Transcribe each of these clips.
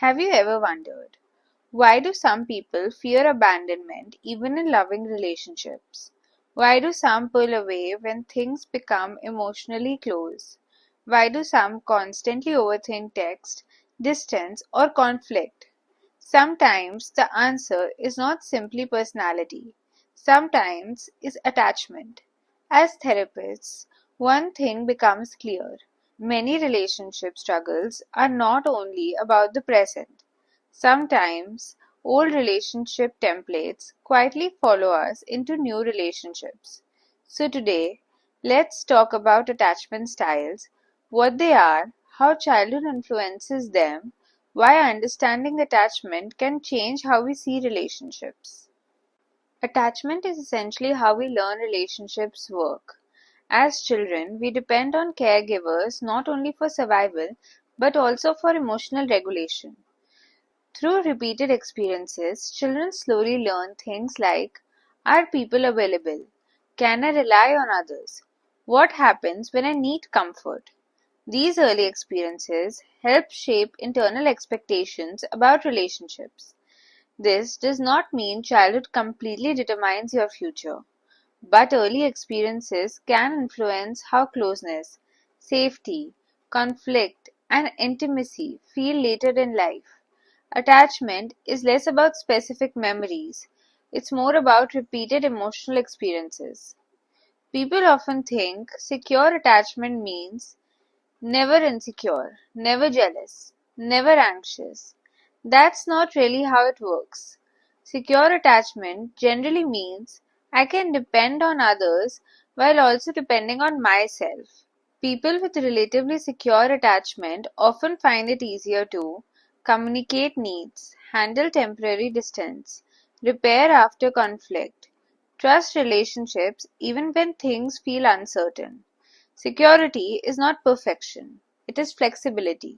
Have you ever wondered, why do some people fear abandonment even in loving relationships? Why do some pull away when things become emotionally close? Why do some constantly overthink text, distance, or conflict? Sometimes the answer is not simply personality. Sometimes it's attachment. As therapists, one thing becomes clear. Many relationship struggles are not only about the present. Sometimes old relationship templates quietly follow us into new relationships. So today, let's talk about attachment styles, what they are, how childhood influences them, why understanding attachment can change how we see relationships. Attachment is essentially how we learn relationships work. As children, we depend on caregivers not only for survival but also for emotional regulation. Through repeated experiences, children slowly learn things like, are people available? Can I rely on others? What happens when I need comfort? These early experiences help shape internal expectations about relationships. This does not mean childhood completely determines your future, but early experiences can influence how closeness, safety, conflict, and intimacy feel later in life. Attachment is less about specific memories, it's more about repeated emotional experiences. People often think secure attachment means never insecure, never jealous, never anxious. That's not really how it works. Secure attachment generally means I can depend on others while also depending on myself. People with relatively secure attachment often find it easier to communicate needs, handle temporary distance, repair after conflict, trust relationships even when things feel uncertain. Security is not perfection, it is flexibility.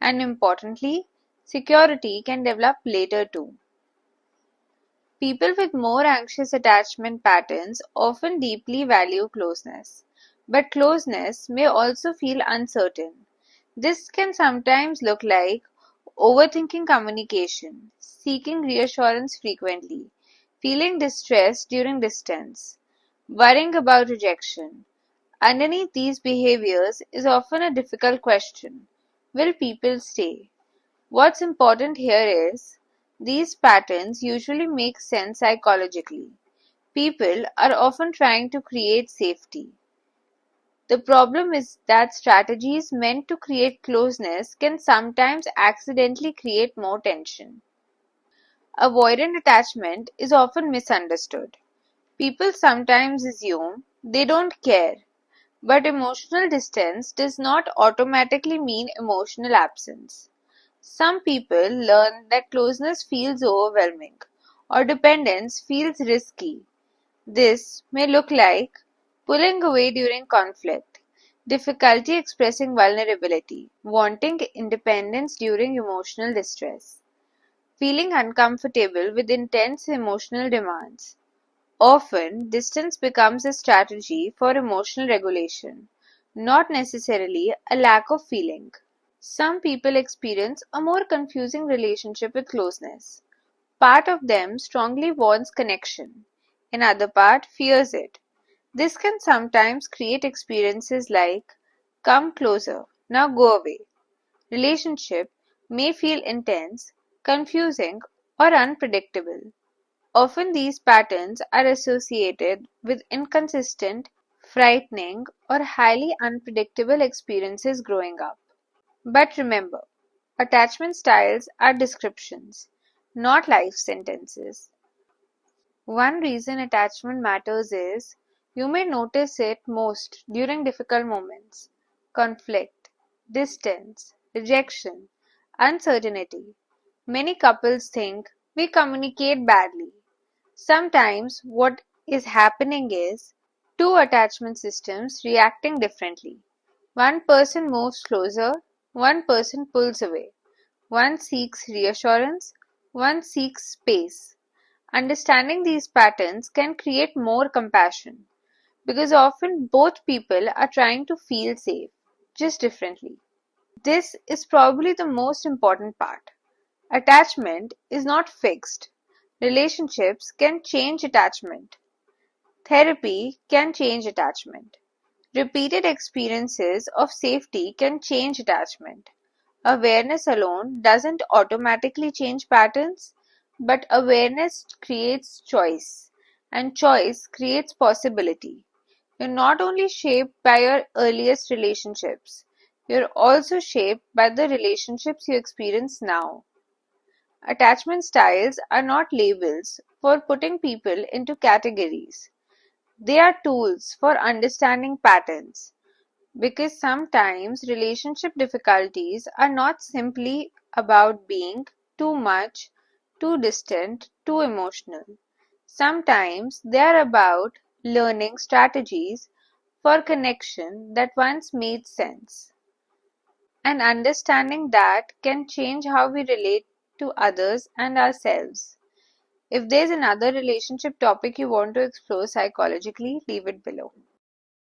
And importantly, security can develop later too. People with more anxious attachment patterns often deeply value closeness, but closeness may also feel uncertain. This can sometimes look like overthinking communication, seeking reassurance frequently, feeling distressed during distance, worrying about rejection. Underneath these behaviors is often a difficult question: will people stay? What's important here is these patterns usually make sense psychologically. People are often trying to create safety. The problem is that strategies meant to create closeness can sometimes accidentally create more tension. Avoidant attachment is often misunderstood. People sometimes assume they don't care, but emotional distance does not automatically mean emotional absence. Some people learn that closeness feels overwhelming or dependence feels risky. This may look like pulling away during conflict, difficulty expressing vulnerability, wanting independence during emotional distress, feeling uncomfortable with intense emotional demands. Often, distance becomes a strategy for emotional regulation, not necessarily a lack of feeling. Some people experience a more confusing relationship with closeness. Part of them strongly wants connection, another part fears it. This can sometimes create experiences like, come closer, now go away. Relationship may feel intense, confusing, or unpredictable. Often these patterns are associated with inconsistent, frightening, or highly unpredictable experiences growing up. But remember, attachment styles are descriptions, not life sentences. One reason attachment matters is you may notice it most during difficult moments: conflict, distance, rejection, uncertainty. Many couples think we communicate badly. Sometimes what is happening is two attachment systems reacting differently. One person moves closer, one person pulls away. One seeks reassurance, one seeks space. Understanding these patterns can create more compassion because often both people are trying to feel safe, just differently. This is probably the most important part. Attachment is not fixed. Relationships can change attachment. Therapy can change attachment. Repeated experiences of safety can change attachment. Awareness alone doesn't automatically change patterns, but awareness creates choice, and choice creates possibility. You're not only shaped by your earliest relationships, you're also shaped by the relationships you experience now. Attachment styles are not labels for putting people into categories. They are tools for understanding patterns, because sometimes relationship difficulties are not simply about being too much, too distant, too emotional. Sometimes they are about learning strategies for connection that once made sense. And understanding that can change how we relate to others and ourselves. If there's another relationship topic you want to explore psychologically, leave it below.